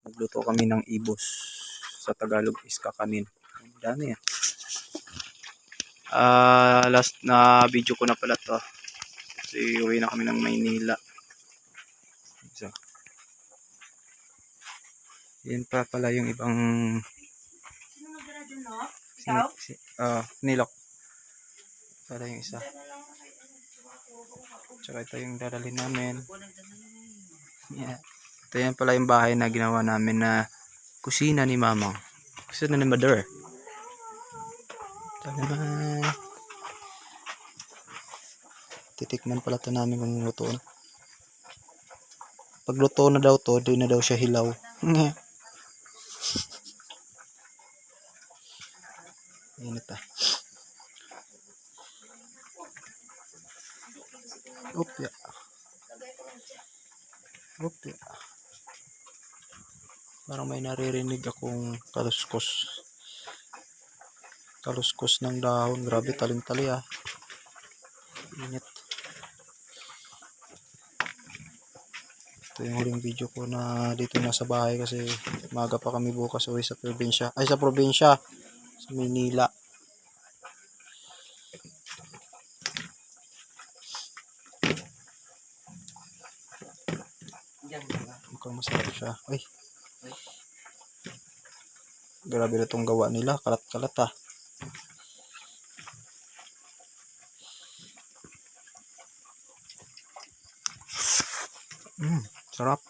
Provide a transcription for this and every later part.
Nagluto kami ng ibos. Sa Tagalog is kakanin. Dami yan. Last na video ko na pala to. Kasi uwi na kami ng Maynila. So, yan pa pala yung ibang nilok. Para yung isa. Tsaka ito yung dadalhin namin. Yeah. Ito yan pala yung bahay na ginawa namin na kusina ni Mamang. Kusina ni Mother. Ito naman. Titikman pala ito namin kung luto na. Pag luto na daw to, di na daw siya hilaw. Init ah. Opya. Opya. Parang may naririnig akong kaluskos. Kaluskos ng dahon. Grabe, talim-tali ah. Init. Ito yung huling video ko na dito na sa bahay kasi maga pa kami bukas uwi sa probinsya. Ay, sa probinsya. Sa Maynila. Mukhang masarap siya. Ay. Grabe na itong gawa nila. Kalat-kalat ah. Sarap.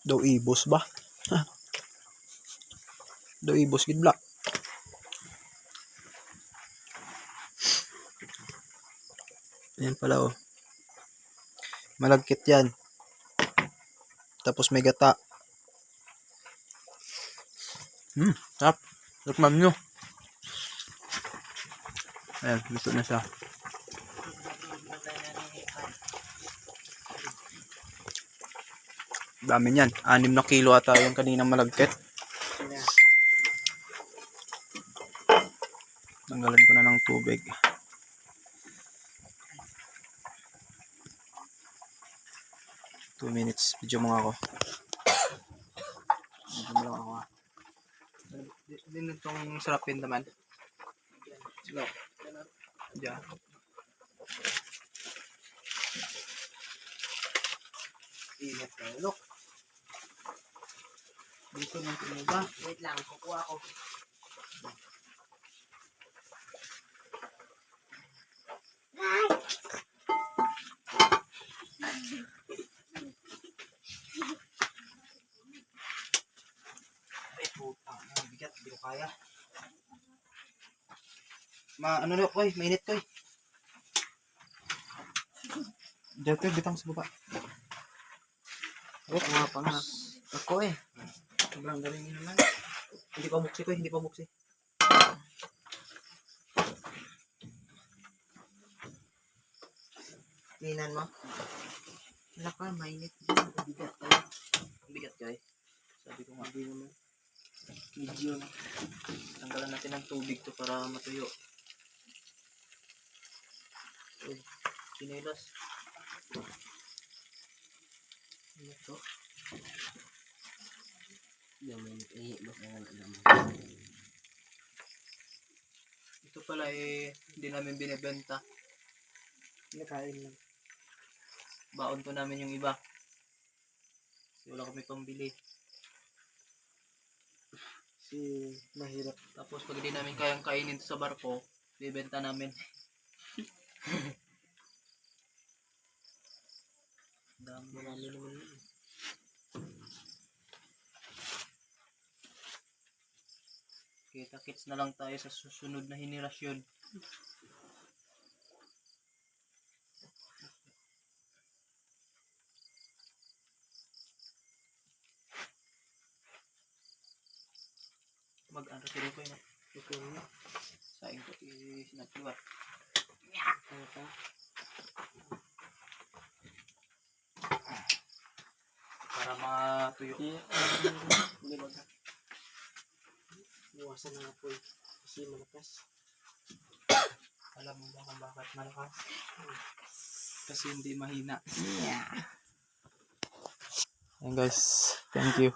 Daw ibos ba? Daw ibos gidla. Ayan pala oh. Malagkit yan. Tapos may gata. Sarap. Sarap nyo. Ayan, gusto na siya. Dami niyan. 6 na kilo ata yung kaninang malagkit. Tanggalan ko na ng tubig. Two minutes. Video mo nga ako. Video mo lang ako ha. Din itong sarapin naman. Sige. Diyan. Init na look. Dito nang tumuba. Wait lang, kukuha ko. Bigat, hindi ko kaya. Ano na, koy, mainit koy. Diyan koy, bitang sa baba. Oh, mga pangas. Ako eh. Sobrang galing nyo naman. Hindi pa buksi koy, hindi pa buksi. Tingnan mo. Wala ka, mainit. Bigat koy. Bigat koy. Sabi ko nga, hindi naman. Medyo na. Tanggalan natin ng tubig to para matuyo. Uy, sinelas. Ano to? Ito pala eh, hindi namin binibenta. Nakain lang. Baon to namin yung iba. Kasi wala kami pambili. Mahirap. Tapos pag hindi namin kayang kainin sa barko, bibenta namin. Marami naman yun. Kita-kits na lang tayo sa susunod na henerasyon. Mag-ano sila ko yun. Tutuloy na. Saing ko sinatuwa. Para matuyo. Iwasan na po kasi malakas. Alam mo ba kung bakit malakas? Kasi hindi mahina. Ayan guys, thank you.